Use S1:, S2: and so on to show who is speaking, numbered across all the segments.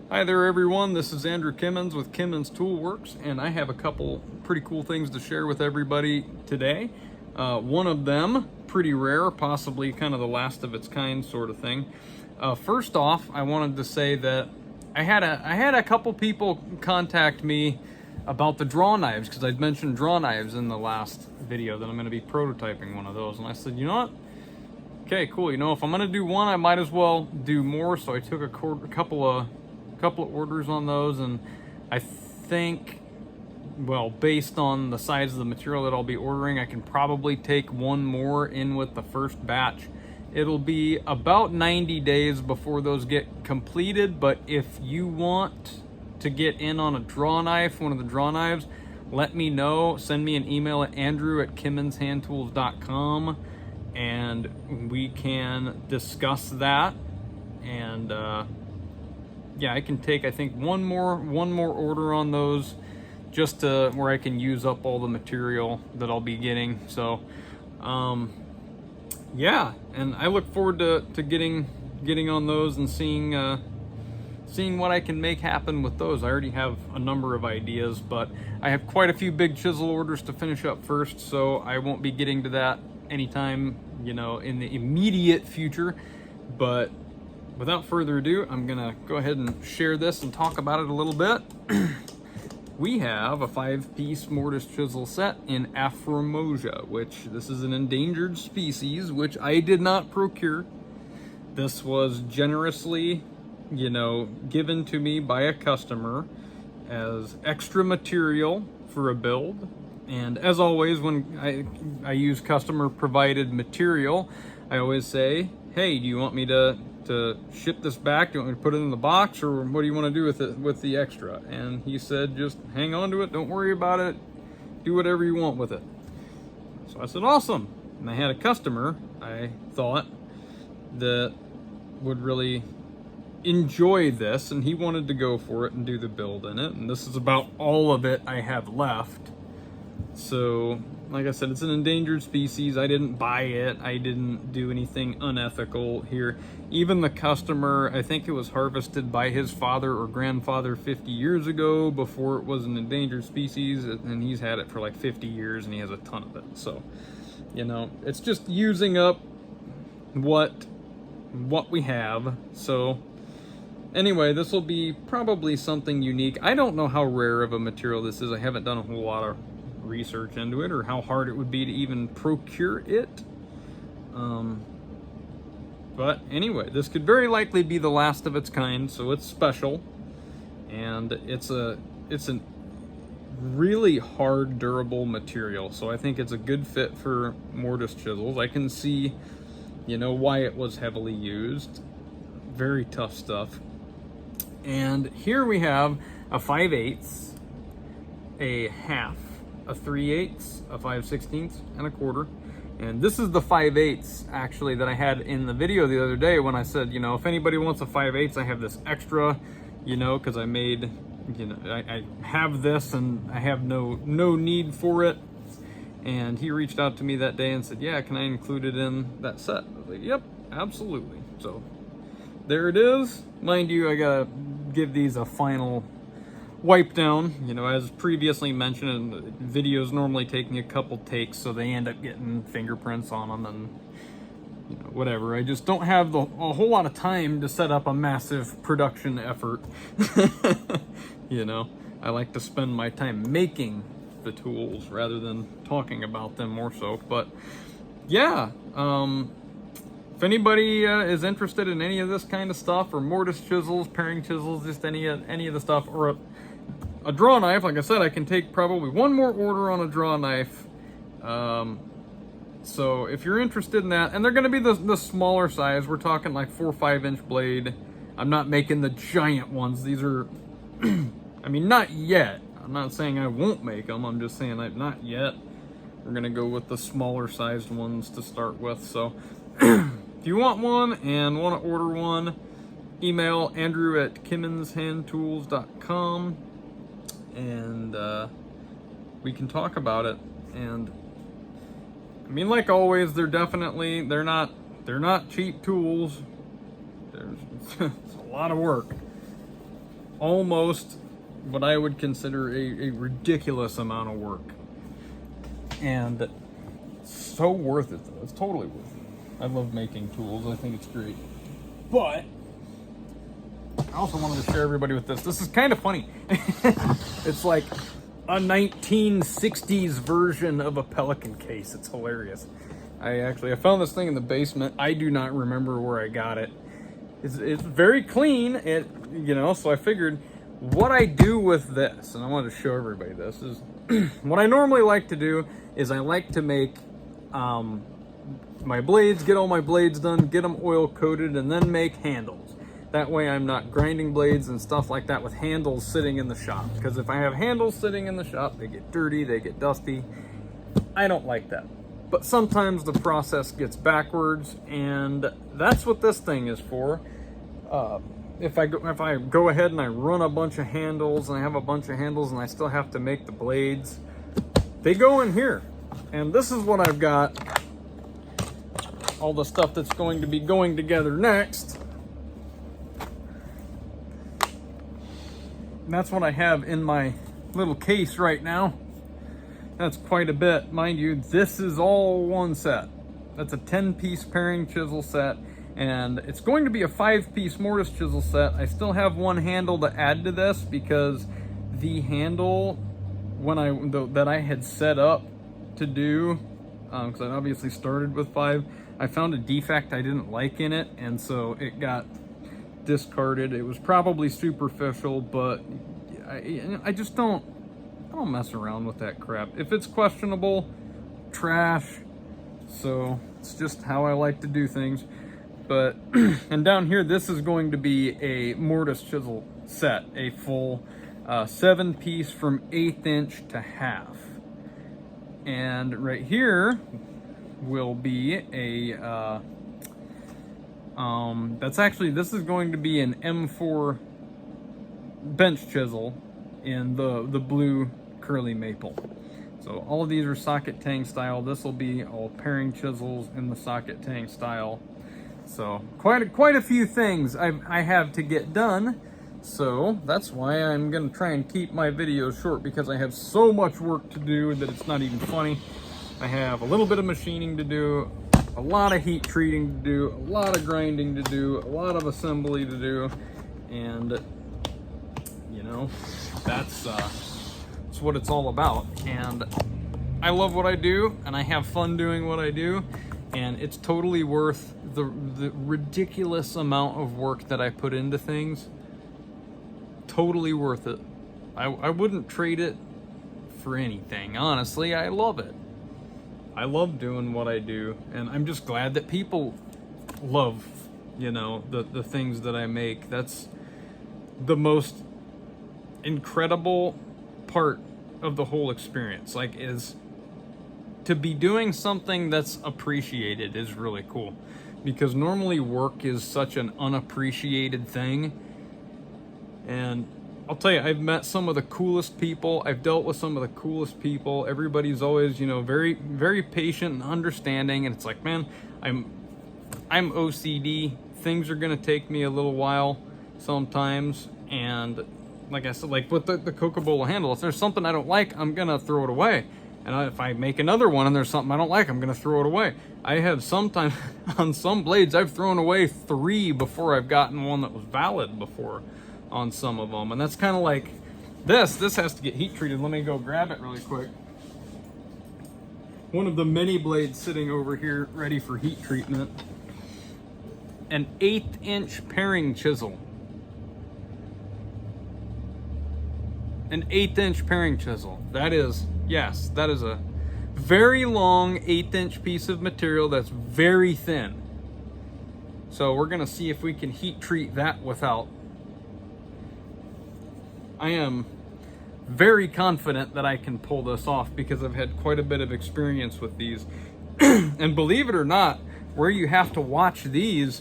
S1: Hi there everyone, this is Andrew Kimmons with Kimmons Toolworks, and I have a couple pretty cool things to share with everybody today. One of them, pretty rare, possibly kind of the last of its kind sort of thing. First off, I wanted to say that I had a couple people contact me about the draw knives, because I'd mentioned draw knives in the last video that I'm going to be prototyping one of those, and I said, you know what? Okay, cool. You know, if I'm going to do one, I might as well do more, so I took a couple of orders on those, and I think, well, based on the size of the material that I'll be ordering, I can probably take one more in with the first batch. It'll be about 90 days before those get completed, but if you want to get in on a draw knife, one of the draw knives, let me know. Send me an email at andrew@kimmonshandtools.com and we can discuss that. And yeah, I can take, I think, one more order on those, just to where I can use up all the material that I'll be getting. So yeah, and I look forward to getting on those and seeing what I can make happen with those. I already have a number of ideas, but I have quite a few big chisel orders to finish up first, so I won't be getting to that anytime, you know, in the immediate future. But without further ado, I'm gonna go ahead and share this and talk about it a little bit. We have a 5-piece mortise chisel set in Afrormosia, which this is an endangered species, which I did not procure. This was generously, you know, given to me by a customer as extra material for a build. And as always, when I use customer provided material, I always say, hey, do you want me to ship this back? Do you want me to put it in the box, or what do you want to do with it, with the extra? And he said, just hang on to it, don't worry about it, do whatever you want with it. So I said, awesome. And I had a customer I thought that would really enjoy this, and he wanted to go for it and do the build in it, and this is about all of it I have left. So like I said, it's an endangered species. I didn't buy it. I didn't do anything unethical here. Even the customer, I think it was harvested by his father or grandfather 50 years ago, before it was an endangered species, and he's had it for like 50 years and he has a ton of it. So, you know, it's just using up what we have. So anyway, this will be probably something unique. I don't know how rare of a material this is. I haven't done a whole lot of research into it, or how hard it would be to even procure it. But anyway, this could very likely be the last of its kind, so it's special, and it's a really hard, durable material. So I think it's a good fit for mortise chisels. I can see, you know, why it was heavily used. Very tough stuff. And here we have a 5/8, a half, a 3/8, a 5/16, and a quarter. And this is the 5/8 actually that I had in the video the other day, when I said, you know, if anybody wants a 5/8, I have this extra, you know, because I made, you know, I have this and I have no need for it. And he reached out to me that day and said, yeah, can I include it in that set? I was like, yep, absolutely. So there it is. Mind you, I gotta give these a final wipe down, you know, as previously mentioned. Videos normally take me a couple takes, so they end up getting fingerprints on them and, you know, whatever. I just don't have a whole lot of time to set up a massive production effort. You know, I like to spend my time making the tools rather than talking about them more so. But yeah, if anybody is interested in any of this kind of stuff, or mortise chisels, paring chisels, just any of the stuff, or a draw knife, like I said, I can take probably one more order on a draw knife. So if you're interested in that, and they're going to be the smaller size, we're talking like 4 or 5 inch blade. I'm not making the giant ones. These are, I mean, not yet. I'm not saying I won't make them. I'm just saying not yet. We're going to go with the smaller sized ones to start with. So if you want one and want to order one, email andrew@kimmonshandtools.com, and we can talk about it. And I mean, like always, they're not cheap tools. It's a lot of work. almost what I would consider a ridiculous amount of work. And so worth it, though. It's totally worth it. I love making tools. I think it's great. But I also wanted to share everybody with this. This is kind of funny. It's like a 1960s version of a Pelican case. It's hilarious. I found this thing in the basement. I do not remember where I got it. It's very clean, so I figured what I do with this, and I wanted to show everybody this, is what I normally like to do is I like to make my blades, get all my blades done, get them oil coated, and then make handles. That way I'm not grinding blades and stuff like that with handles sitting in the shop. Because if I have handles sitting in the shop, they get dirty, they get dusty. I don't like that. But sometimes the process gets backwards, and that's what this thing is for. If I go ahead and I run a bunch of handles, and I have a bunch of handles, and I still have to make the blades, they go in here. And this is what I've got. All the stuff that's going to be going together next. And that's what I have in my little case right now. That's quite a bit. Mind you, this is all one set. That's a 10-piece paring chisel set, and it's going to be a 5-piece mortise chisel set. I still have one handle to add to this because the handle that I had set up to do, because I obviously started with 5, I found a defect I didn't like in it, and so it got discarded. It was probably superficial, but I just don't mess around with that crap. If it's questionable, trash. So it's just how I like to do things. But and down here, this is going to be a mortise chisel set, a full 7-piece from 1/8 inch to half. And right here will be a this is going to be an M4 bench chisel in the blue curly maple. So all of these are socket tang style. This will be all paring chisels in the socket tang style. So quite a few things I have to get done. So that's why I'm gonna try and keep my videos short, because I have so much work to do that it's not even funny. I have a little bit of machining to do, a lot of heat treating to do, a lot of grinding to do, a lot of assembly to do, and that's what it's all about. And I love what I do, and I have fun doing what I do, and it's totally worth the ridiculous amount of work that I put into things. Totally worth it. I wouldn't trade it for anything, honestly. I love it. I love doing what I do, and I'm just glad that people love, the things that I make. That's the most incredible part of the whole experience. Is to be doing something that's appreciated is really cool, because normally work is such an unappreciated thing. And I'll tell you, I've met some of the coolest people. I've dealt with some of the coolest people. Everybody's always, very, very patient and understanding. And it's like, man, I'm OCD. Things are gonna take me a little while sometimes. And like I said, like with the Coca-Cola handle, if there's something I don't like, I'm gonna throw it away. And if I make another one and there's something I don't like, I'm gonna throw it away. I have sometimes, on some blades, I've thrown away 3 before I've gotten one that was valid before on some of them. And that's kind of like this has to get heat treated. Let me go grab it really quick. One of the mini blades sitting over here ready for heat treatment. An 1/8 inch paring chisel. An 1/8 inch paring chisel. That is a very long 1/8 inch piece of material that's very thin. So we're gonna see if we can heat treat that without. I am very confident that I can pull this off, because I've had quite a bit of experience with these. And believe it or not, where you have to watch these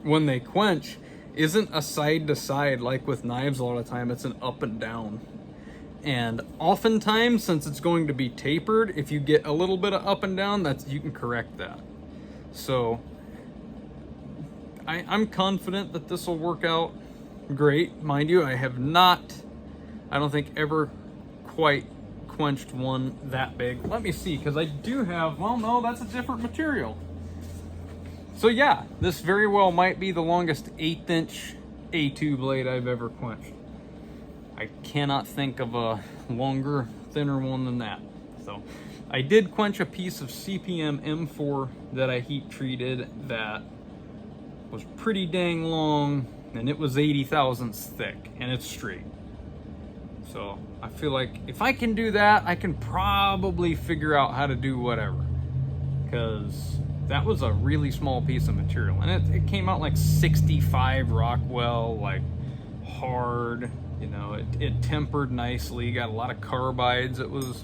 S1: when they quench isn't a side to side like with knives a lot of the time. It's an up and down. And oftentimes, since it's going to be tapered, if you get a little bit of up and down, you can correct that. So I'm confident that this will work out great. Mind you, I have not, I don't think, ever quite quenched one that big. Let me see, because I do have, well, no, that's a different material. So yeah, this very well might be the longest 1/8 inch A2 blade I've ever quenched. I cannot think of a longer, thinner one than that. So I did quench a piece of CPM M4 that I heat treated that was pretty dang long, and it was 80 thousandths thick, and it's straight. So I feel like if I can do that, I can probably figure out how to do whatever, because that was a really small piece of material, and it came out like 65 Rockwell, like hard, you know, it tempered nicely, got a lot of carbides. It was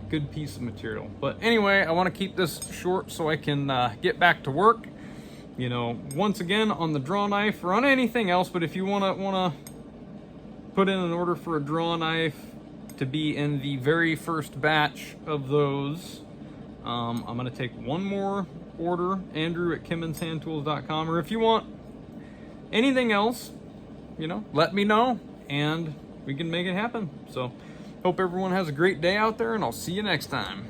S1: a good piece of material. But anyway, I want to keep this short so I can get back to work. You know, once again, on the draw knife or on anything else, but if you want to put in an order for a draw knife to be in the very first batch of those, I'm going to take one more order, Andrew at kimmonshandtools.com, or if you want anything else, you know, let me know and we can make it happen. So hope everyone has a great day out there, and I'll see you next time.